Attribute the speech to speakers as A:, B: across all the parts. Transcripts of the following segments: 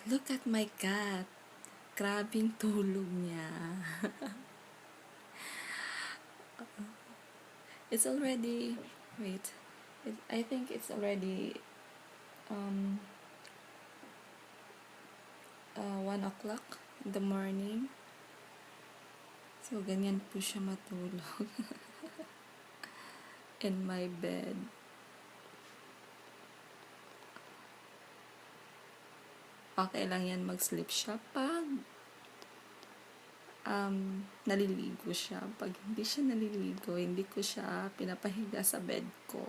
A: Look at my cat. Grabing tulog niya. It's already, wait, I think it's already 1 o'clock in the morning. So, ganyan po siya matulog. In my bed. Okay lang yan mag-sleep siya pag naliligo siya. Pag hindi siya naliligo, hindi ko siya pinapahiga sa bed ko.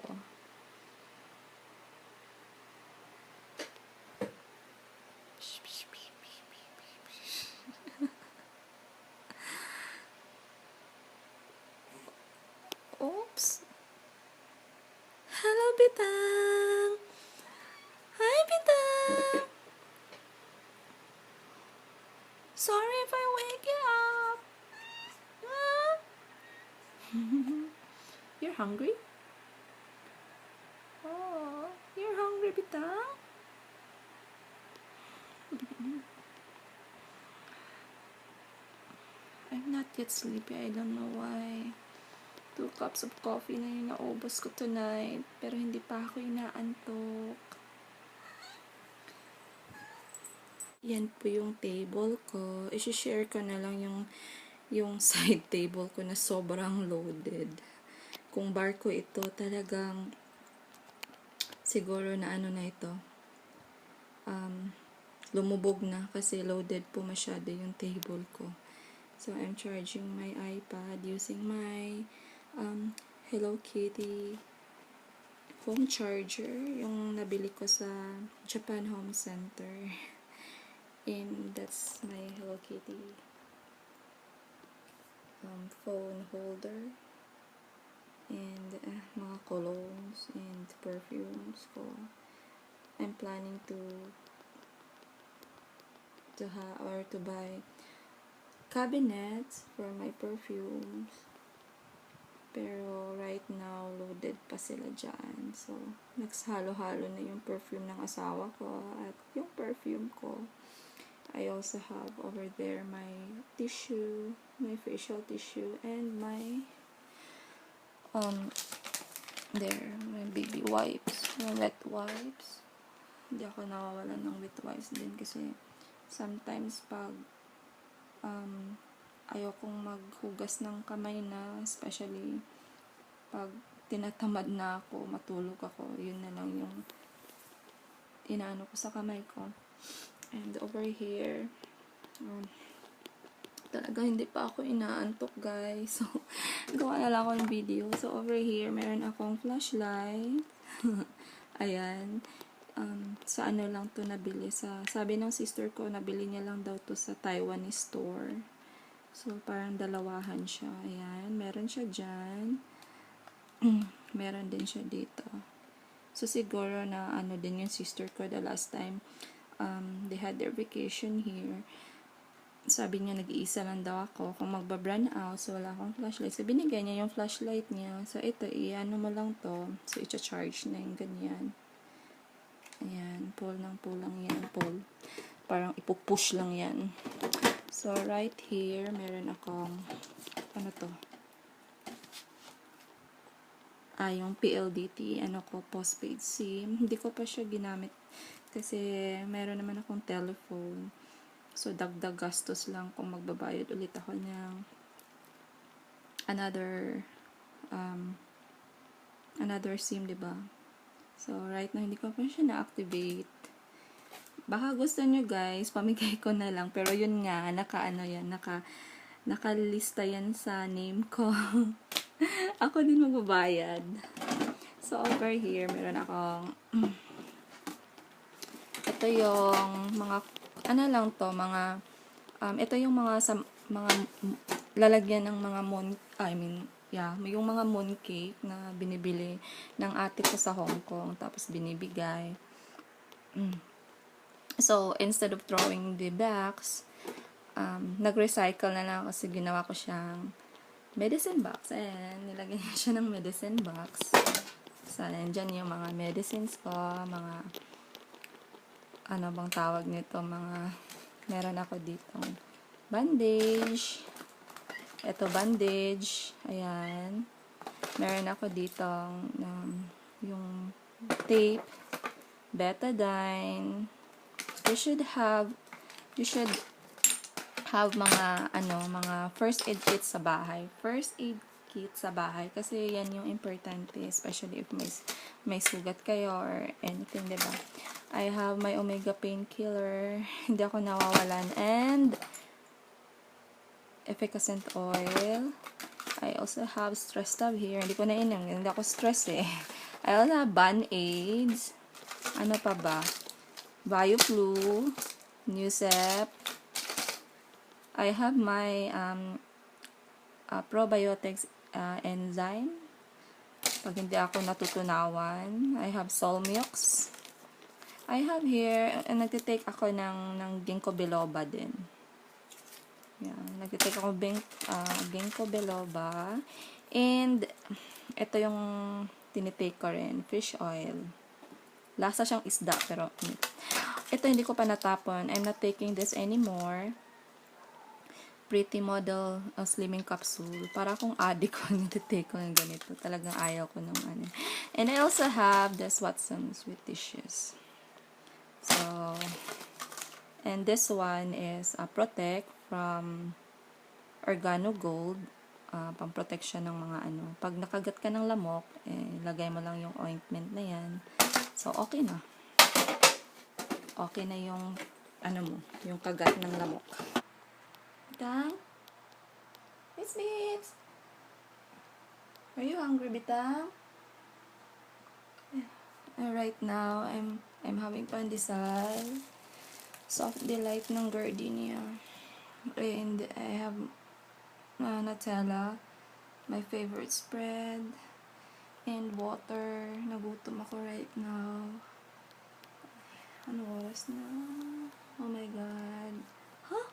A: Oops. Hello, Bitang! Hi, Bitang! Sorry if I wake you up. Huh? You're hungry? Oh, you're hungry, Bitang? I'm not yet sleepy. I don't know why. 2 cups of coffee na yung naubos ko tonight. Pero hindi pa ako inaantok. Yan po yung table ko. I-share ko na lang yung side table ko na sobrang loaded. Kung bar ko ito, talagang siguro na ano na ito. Lumubog na kasi loaded po masyado yung table ko. So, I'm charging my iPad using my Hello Kitty phone charger. Yung nabili ko sa Japan Home Center. And that's my Hello Kitty phone holder. And mga colognes and perfumes ko. I'm planning to buy cabinets for my perfumes. Pero right now, loaded pa sila dyan. So, naghalo-halo na yung perfume ng asawa ko at yung perfume ko. I also have over there my tissue, my facial tissue, and my my baby wipes, my wet wipes. Hindi ako nawawalan ng wet wipes din kasi sometimes pag ayokong maghugas ng kamay na, especially pag tinatamad na ako, matulog ako, yun na lang yung inaano ko sa kamay ko. And over here, talaga hindi pa ako inaantok, guys. So, gawa na lang ako ng video. So, over here, meron akong flashlight. Ayan. Sa ano lang to nabili. Sabi ng sister ko, nabili niya lang daw to sa Taiwanese store. So, parang dalawahan siya. Ayan. Meron siya dyan. Meron din siya dito. So, siguro na ano din yung sister ko the last time they had their vacation here. Sabi niya, nag-iisa lang daw ako. Kung magba-brand out, so wala akong flashlight. So, binigay niya yung flashlight niya. So, ito, i-ano mo lang to. So, i-charge na yung ganyan. Ayan. Pull lang yan. Pull. Parang ipupush lang yan. So, right here, meron akong, ano to? Yung PLDT, postpaid SIM. Hindi ko pa siya ginamit kasi meron naman akong telephone. So, dagdag gastos lang kung magbabayad ulit ako ng another SIM, diba? So, right now, hindi ko pa siya na-activate. Baka gusto nyo, guys, pamigay ko na lang. Pero yun nga, nakalista yan sa name ko. Ako din magbabayad. So, over here, meron akong ito yung mga ito yung mga lalagyan ng mga yung mga mooncake na binibili ng ate ko sa Hong Kong, tapos binibigay. So, instead of throwing the box, nag-recycle na lang kasi ginawa ko siyang medicine box. Ayan, nilagyan niya siya ng medicine box. So, nandyan yung mga medicines ko, mga ano bang tawag nito, meron ako ditong bandage. Ito bandage. Ayan. Meron ako ditong yung tape, betadine. You should have mga first aid kit sa bahay. First aid kit sa bahay kasi yan yung importante, especially if may sugat kayo or anything, diba? I have my Omega painkiller. Hindi ako nawawalan. And efficacent oil. I also have stress tab here. Hindi ko na inom. Hindi ako stress eh. I also have Band-Aids. Ano pa ba? BioFlu. Newsep. I have my probiotics enzyme. Pag hindi ako natutunawan. I have Solmux. I have here, nagtitake ako ng ginkgo biloba din. Yan, nagtitake ako ginkgo biloba. And, ito yung tinitake ko rin, fish oil. Lasa siyang isda, pero ito hindi ko pa natapon. I'm not taking this anymore. Pretty Model Slimming Capsule. Para akong addict ko, nagtitake ko ng ganito. Talagang ayaw ko ng ano. And I also have this Watsons with tissues. So, and this one is Protect from Organo Gold. Pang-protection ng mga ano. Pag nakagat ka ng lamok, lagay mo lang yung ointment na yan. So, okay na. Okay na yung, yung kagat ng lamok. Bitang? Miss Miss! Are you hungry, Bitang? Right now, I'm having pandesal. Soft Delight ng Gardenia. And I have Nutella, my favorite spread, and water. Nagutom ako right now. Ano oras na? Oh my god. Huh?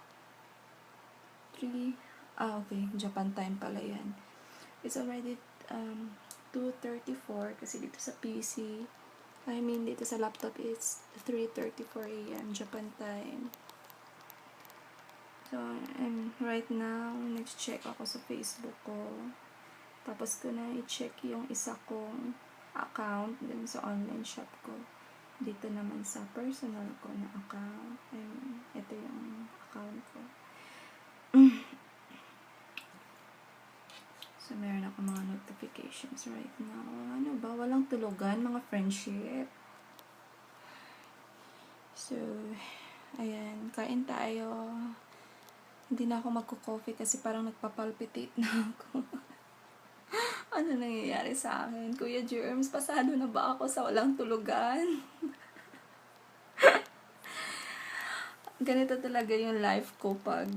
A: 3? Okay. Japan time pala yan. It's already 2:34 kasi dito sa PC, dito sa laptop, it's 3:34 a.m. Japan time. So, right now, nag-check ako sa Facebook ko. Tapos ko na i-check yung isa kong account din sa online shop ko. Dito naman sa personal ko na account. Ito yung account ko. So, meron ako mga notifications right now. Ano ba? Walang tulugan, mga friendship. So, ayan. Kain tayo. Hindi na ako magko-coffee kasi parang nagpapalpitate na ako. Ano nangyayari sa akin? Kuya Germs, pasado na ba ako sa walang tulugan? Ganito talaga yung life ko pag,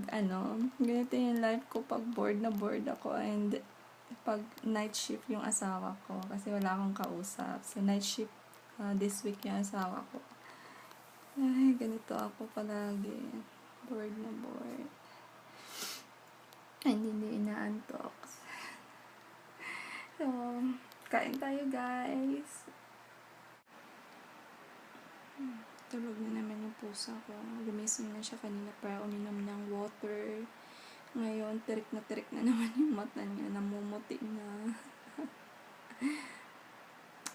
A: ganito yung life ko pag bored na bored ako and pag night shift yung asawa ko kasi wala akong kausap. So, night shift this week yung asawa ko. Ay, ganito ako palagi. Bored na bored. And hindi inaantok. So, kain tayo guys. Tulog na naman yung pusa ko. Gumising na siya kanina para uminom ng water. Ngayon, tirik na naman yung mata niya. Namumuti na.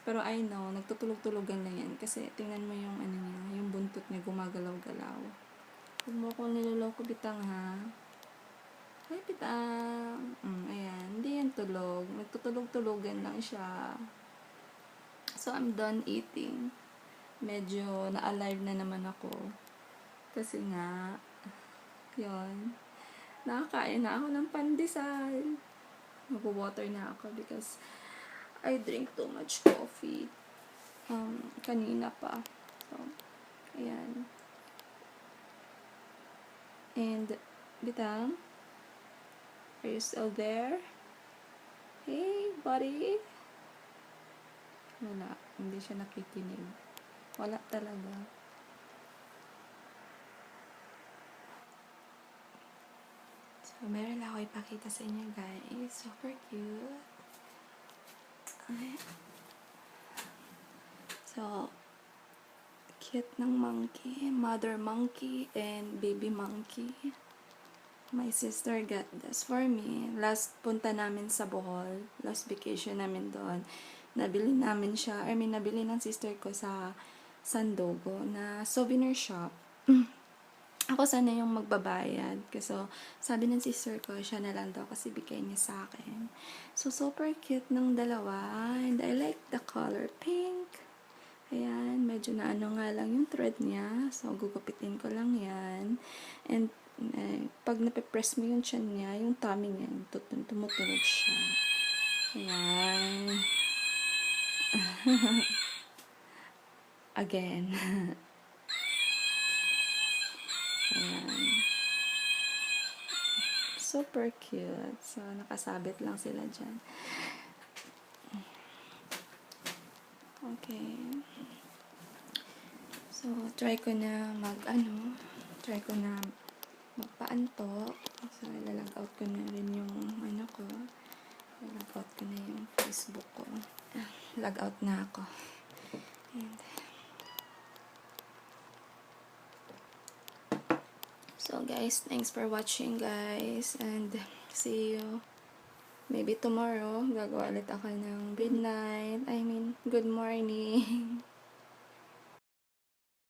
A: Pero I know, nagtutulog-tulogan lang yan. Kasi tingnan mo yung niya, yung buntot niya gumagalaw-galaw. Huwag mo akong niloloko, Bitang, ha? Ay, Bitang. Ayan, hindi yan tulog. Nagtutulog-tulogan lang siya. So, I'm done eating. Medyo na-alive na naman ako. Kasi nga, yun. Nakakain na ako ng pandesal. Mag-water na ako because I drink too much coffee. Kanina pa. So, ayan. And, Bitang, are you still there? Hey, buddy? Wala. Hindi siya nakikinig. Wala talaga. So, meron ako ipakita sa inyo, guys. Super cute. So, cute ng monkey. Mother monkey and baby monkey. My sister got this for me. Last punta namin sa Bohol. Last vacation namin doon. Nabili namin siya. Nabili ng sister ko sa Sandogo na souvenir shop. Ako sana yung magbabayad. Kasi sabi ng sister ko, siya na lang daw kasi bigay niya sa akin. So, super cute ng dalawa. And I like the color pink. Ayan, medyo na ano nga lang yung thread niya. So, gugupitin ko lang yan. And, pag nape-press mo yung tiyan niya, yung tummy niya, tumutunog siya. Ayan. Again. Ayan. Super cute. So, nakasabit lang sila dyan. Okay. So, try ko na magpaantok. So, ilalag out ko na rin yung Ilalag out ko na yung Facebook ko. Log out na ako. And, so, guys, thanks for watching, guys. And, see you. Maybe tomorrow, gagawa ulit ako ng good morning.